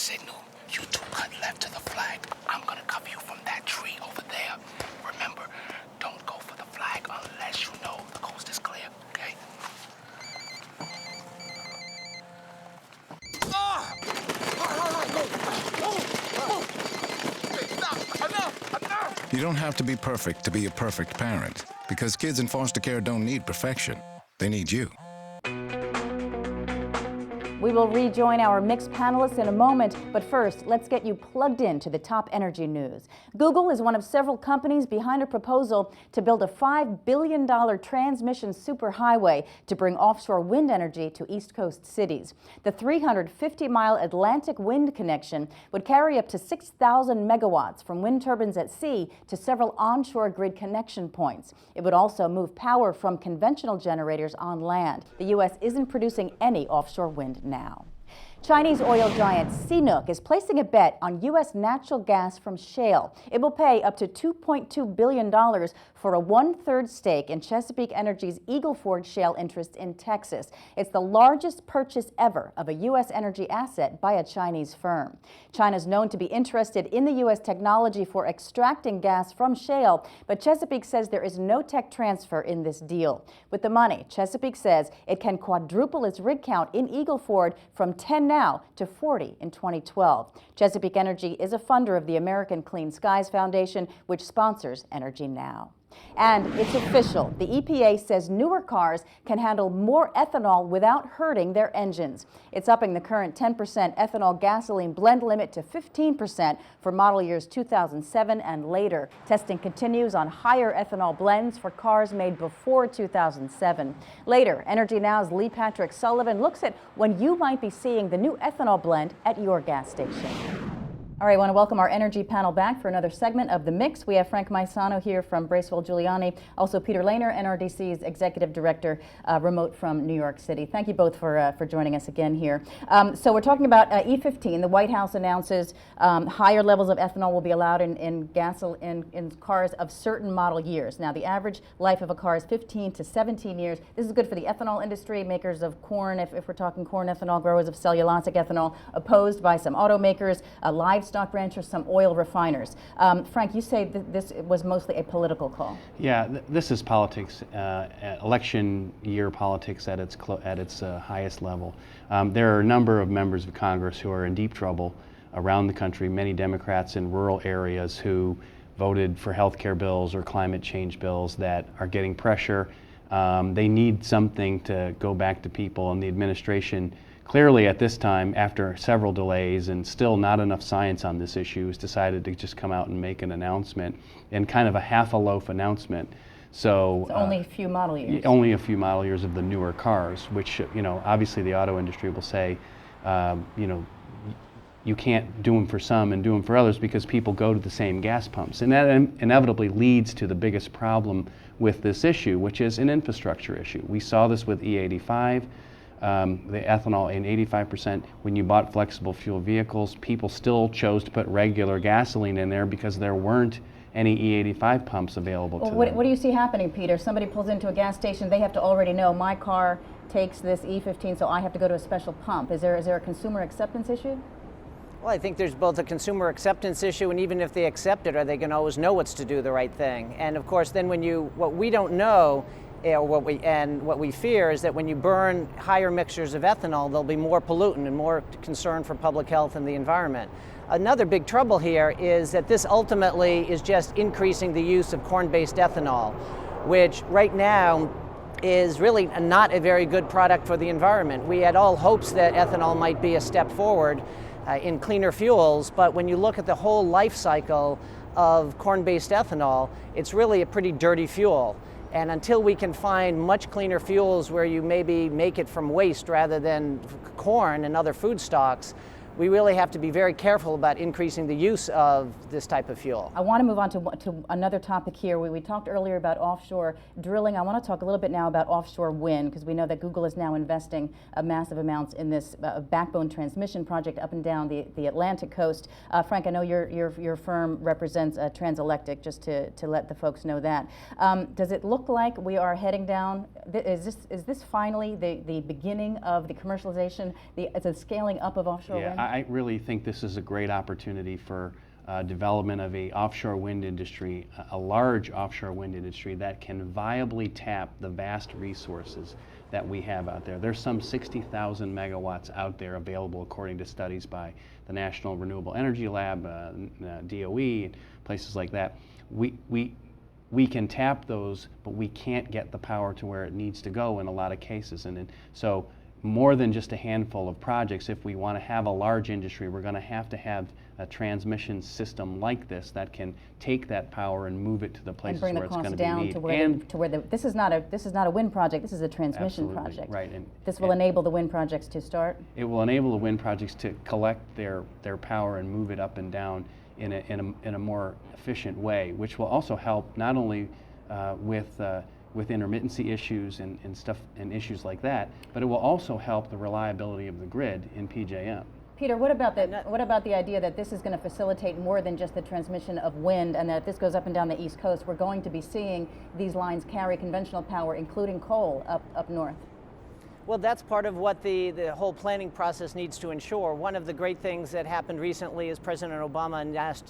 signal. You two cut left to the flag. I'm gonna cover you from that tree over there. Remember, don't go for the flag unless you know the coast is clear, okay? You don't have to be perfect to be a perfect parent, because kids in foster care don't need perfection. They need you. We will rejoin our mixed panelists in a moment, but first, let's get you plugged into the top energy news. Google is one of several companies behind a proposal to build a $5 billion transmission superhighway to bring offshore wind energy to East Coast cities. The 350-mile Atlantic wind connection would carry up to 6,000 megawatts from wind turbines at sea to several onshore grid connection points. It would also move power from conventional generators on land. The U.S. isn't producing any offshore wind now. Chinese oil giant CNOOC is placing a bet on U.S. natural gas from shale. It will pay up to $2.2 billion for a one-third stake in Chesapeake Energy's Eagle Ford shale interest in Texas. It's the largest purchase ever of a U.S. energy asset by a Chinese firm. China's known to be interested in the U.S. technology for extracting gas from shale, but Chesapeake says there is no tech transfer in this deal. With the money, Chesapeake says it can quadruple its rig count in Eagle Ford from 10 now to 40 in 2012. Chesapeake Energy is a funder of the American Clean Skies Foundation, which sponsors Energy Now. And it's official. The EPA says newer cars can handle more ethanol without hurting their engines. It's upping the current 10% ethanol gasoline blend limit to 15% for model years 2007 and later. Testing continues on higher ethanol blends for cars made before 2007. Later, Energy Now's Lee Patrick Sullivan looks at when you might be seeing the new ethanol blend at your gas station. All right, I want to welcome our energy panel back for another segment of The Mix. We have Frank Maisano here from Bracewell Giuliani, also Peter Lehner, NRDC's Executive Director, remote from New York City. Thank you both for joining us again here. So we're talking about E15. The White House announces higher levels of ethanol will be allowed in cars of certain model years. Now, the average life of a car is 15 to 17 years. This is good for the ethanol industry, makers of corn, if we're talking corn ethanol, growers of cellulosic ethanol, opposed by some automakers, livestock ranchers, some oil refiners. Frank, you say that this was mostly a political call. Yeah, this is politics, election year politics at its highest level. There are a number of members of Congress who are in deep trouble around the country, many Democrats in rural areas who voted for health care bills or climate change bills that are getting pressure. They need something to go back to people, and the administration clearly at this time, after several delays and still not enough science on this issue, has decided to just come out and make an announcement, and kind of a half-a-loaf announcement. So only a few model years. Only a few model years of the newer cars, which, obviously the auto industry will say, you can't do them for some and do them for others because people go to the same gas pumps. And that inevitably leads to the biggest problem with this issue, which is an infrastructure issue. We saw this with E85. The ethanol in 85%. When you bought flexible fuel vehicles, people still chose to put regular gasoline in there because there weren't any E85 pumps available to them. What do you see happening, Peter? Somebody pulls into a gas station, they have to already know my car takes this E15, so I have to go to a special pump. Is there a consumer acceptance issue? Well, I think there's both a consumer acceptance issue, and even if they accept it, are they going to always know what's to do the right thing? And of course, then what we don't know, what we fear is that when you burn higher mixtures of ethanol, there'll be more pollutant and more concern for public health and the environment. Another big trouble here is that this ultimately is just increasing the use of corn-based ethanol, which right now is really not a very good product for the environment. We had all hopes that ethanol might be a step forward in cleaner fuels, but when you look at the whole life cycle of corn-based ethanol, it's really a pretty dirty fuel. And until we can find much cleaner fuels where you maybe make it from waste rather than corn and other food stocks, we really have to be very careful about increasing the use of this type of fuel. I want to move on to another topic here. We talked earlier about offshore drilling. I want to talk a little bit now about offshore wind, because we know that Google is now investing massive amounts in this backbone transmission project up and down the Atlantic coast. Frank, I know your firm represents Transelectric, just to let the folks know that. Does it look like we are heading down? Is this finally the beginning of the commercialization, the scaling up of offshore wind? I really think this is a great opportunity for development of a offshore wind industry, a large offshore wind industry that can viably tap the vast resources that we have out there. There's some 60,000 megawatts out there available according to studies by the National Renewable Energy Lab, DOE, places like that. We can tap those, but we can't get the power to where it needs to go in a lot of cases. And so more than just a handful of projects, if we want to have a large industry, we're going to have a transmission system like this that can take that power and move it to the places where it's going to be needed. To where this is not a wind project. This is a transmission project. Right. And this will enable the wind projects to start. It will enable the wind projects to collect their power and move it up and down in a more efficient way, which will also help not only with intermittency issues and stuff and issues like that, but it will also help the reliability of the grid in PJM. Peter, what about the idea that this is going to facilitate more than just the transmission of wind, and that if this goes up and down the East Coast, we're going to be seeing these lines carry conventional power, including coal, up north? Well, that's part of what the whole planning process needs to ensure. One of the great things that happened recently is President Obama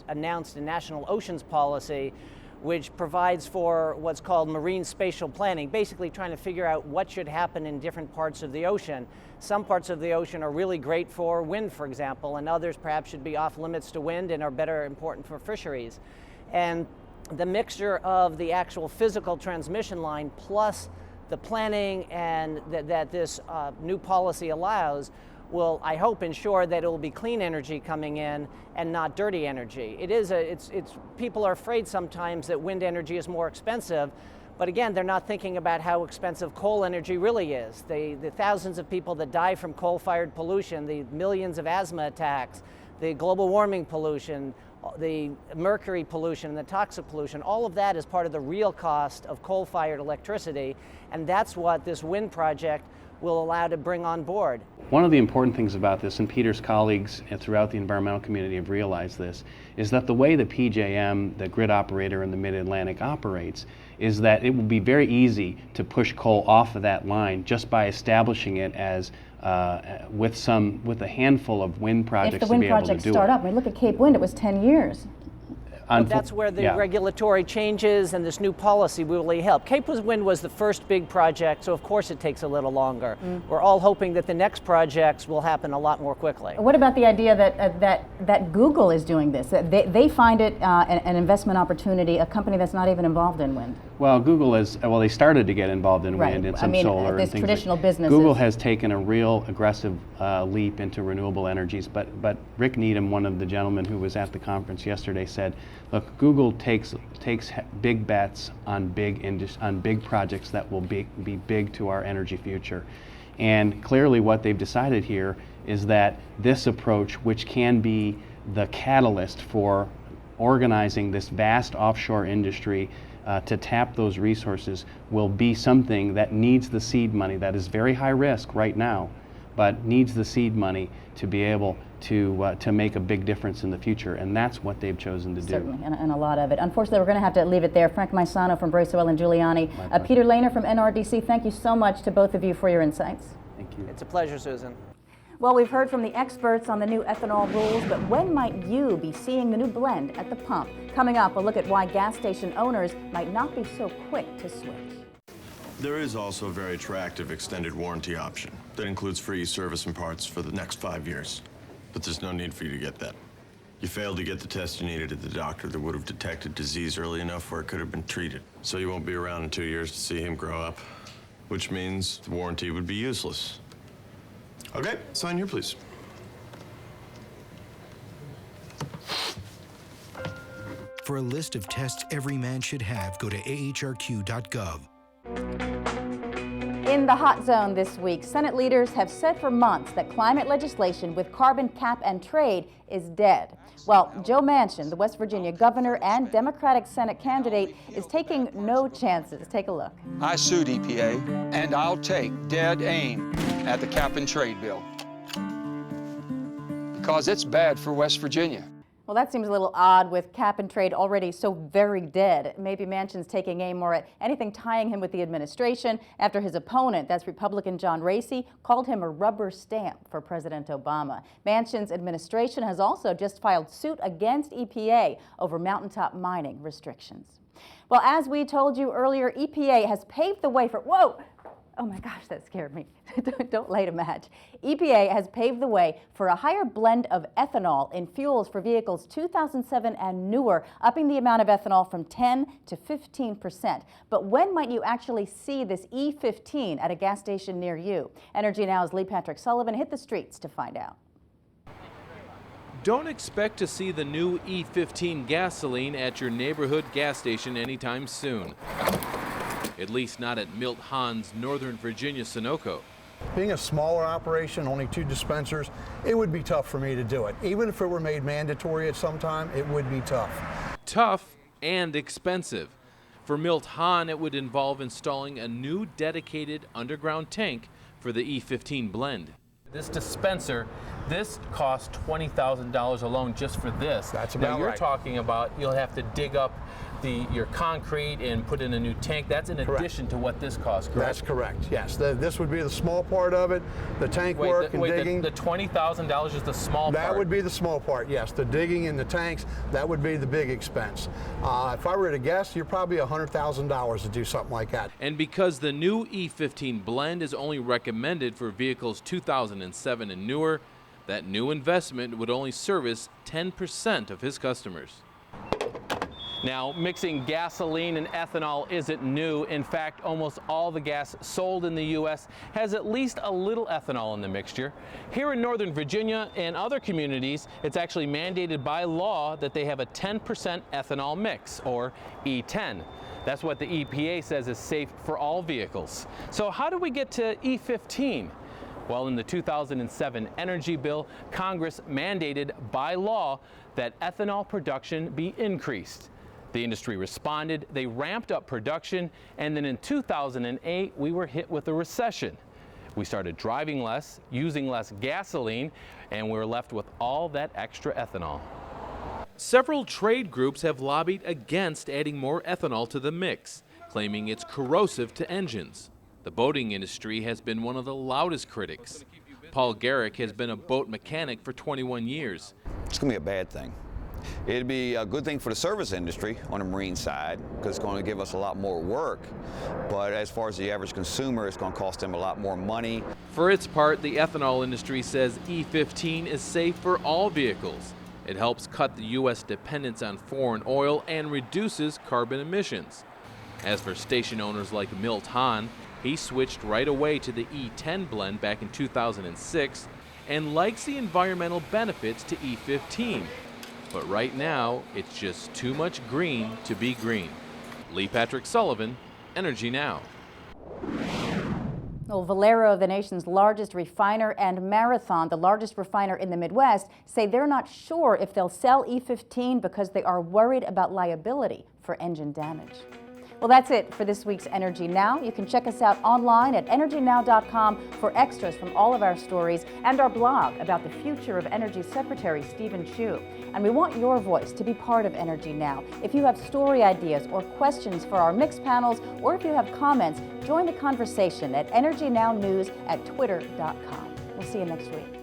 announced a national oceans policy, which provides for what's called marine spatial planning, basically trying to figure out what should happen in different parts of the ocean. Some parts of the ocean are really great for wind, for example, and others perhaps should be off limits to wind and are better important for fisheries. And the mixture of the actual physical transmission line plus the planning and that this new policy allows will, I hope, ensure that it will be clean energy coming in and not dirty energy. People are afraid sometimes that wind energy is more expensive, but again, they're not thinking about how expensive coal energy really is. The thousands of people that die from coal-fired pollution, the millions of asthma attacks, the global warming pollution, the mercury pollution and the toxic pollution, all of that is part of the real cost of coal-fired electricity, and that's what this wind project will allow to bring on board. One of the important things about this, and Peter's colleagues throughout the environmental community have realized this, is that the way the PJM, the grid operator in the Mid-Atlantic, operates is that it will be very easy to push coal off of that line just by establishing it as with a handful of wind projects to be able to do it. If the wind projects start up, I mean, look at Cape Wind, it was 10 years. Well, that's where the regulatory changes and this new policy will really help. Cape Wind was the first big project, so of course it takes a little longer. We're all hoping that the next projects will happen a lot more quickly. What about the idea that Google is doing this? They find it an investment opportunity, a company that's not even involved in wind. Well, Google they started to get involved in wind and some solar and things. Traditional businesses. Google has taken a real aggressive leap into renewable energies, but Rick Needham, one of the gentlemen who was at the conference yesterday, said, look, Google takes big bets on big projects that will be big to our energy future. And clearly what they've decided here is that this approach, which can be the catalyst for organizing this vast offshore industry to tap those resources, will be something that needs the seed money, that is very high risk right now, but needs the seed money to be able to make a big difference in the future, and that's what they've chosen to do. Certainly, and a lot of it. Unfortunately, we're going to have to leave it there. Frank Maisano from Bracewell and Giuliani, Peter Lehner from NRDC, thank you so much to both of you for your insights. Thank you. It's a pleasure, Susan. Well, we've heard from the experts on the new ethanol rules, but when might you be seeing the new blend at the pump? Coming up, we'll look at why gas station owners might not be so quick to switch. There is also a very attractive extended warranty option that includes free service and parts for the next 5 years. But there's no need for you to get that. You failed to get the test you needed at the doctor that would have detected disease early enough where it could have been treated. So you won't be around in 2 years to see him grow up, which means the warranty would be useless. Okay, sign here, please. For a list of tests every man should have, go to ahrq.gov. In the hot zone this week, Senate leaders have said for months that climate legislation with carbon cap and trade is dead. Well, Joe Manchin, the West Virginia governor and Democratic Senate candidate, is taking no chances. Take a look. I sued EPA, and I'll take dead aim at the cap and trade bill because it's bad for West Virginia. Well, that seems a little odd with cap and trade already so very dead. Maybe Manchin's taking aim more at anything tying him with the administration after his opponent, that's Republican John Racy, called him a rubber stamp for President Obama. Manchin's administration has also just filed suit against EPA over mountaintop mining restrictions. Well, as we told you earlier, EPA has paved the way for, whoa! Oh my gosh, that scared me. Don't light a match. EPA has paved the way for a higher blend of ethanol in fuels for vehicles 2007 and newer, upping the amount of ethanol from 10 to 15%. But when might you actually see this E15 at a gas station near you? Energy Now's Lee Patrick Sullivan hit the streets to find out. Don't expect to see the new E15 gasoline at your neighborhood gas station anytime soon. At least not at Milt Hahn's Northern Virginia Sunoco. Being a smaller operation, only 2 dispensers, it would be tough for me to do it. Even if it were made mandatory at some time, it would be tough. Tough and expensive. For Milt Hahn, it would involve installing a new dedicated underground tank for the E15 blend. This dispenser, this costs $20,000 alone just for this. That's about now you're right. talking about you'll have to dig up your concrete and put in a new tank. That's in addition to what this costs, correct? That's correct, yes. This would be the small part of it, the tank work and digging. The $20,000 is the small part? That would be the small part, yes. The digging and the tanks, that would be the big expense. If I were to guess, you're probably $100,000 to do something like that. And because the new E15 blend is only recommended for vehicles 2007 and newer, that new investment would only service 10% of his customers. Now, mixing gasoline and ethanol isn't new. In fact, almost all the gas sold in the U.S. has at least a little ethanol in the mixture. Here in Northern Virginia and other communities, it's actually mandated by law that they have a 10% ethanol mix, or E10. That's what the EPA says is safe for all vehicles. So how do we get to E15? Well, in the 2007 energy bill, Congress mandated by law that ethanol production be increased. The industry responded, they ramped up production, and then in 2008, we were hit with a recession. We started driving less, using less gasoline, and we were left with all that extra ethanol. Several trade groups have lobbied against adding more ethanol to the mix, claiming it's corrosive to engines. The boating industry has been one of the loudest critics. Paul Garrick has been a boat mechanic for 21 years. It's going to be a bad thing. It'd be a good thing for the service industry on the marine side because it's going to give us a lot more work. But as far as the average consumer, it's going to cost them a lot more money. For its part, the ethanol industry says E15 is safe for all vehicles. It helps cut the U.S. dependence on foreign oil and reduces carbon emissions. As for station owners like Milt Hahn, he switched right away to the E10 blend back in 2006 and likes the environmental benefits to E15. But right now, it's just too much green to be green. Lee Patrick Sullivan, Energy Now. Well, Valero, the nation's largest refiner, and Marathon, the largest refiner in the Midwest, say they're not sure if they'll sell E15 because they are worried about liability for engine damage. Well, that's it for this week's Energy Now. You can check us out online at energynow.com for extras from all of our stories and our blog about the future of Energy Secretary Stephen Chu. And we want your voice to be part of Energy Now. If you have story ideas or questions for our mix panels, or if you have comments, join the conversation at energynownews@twitter.com. We'll see you next week.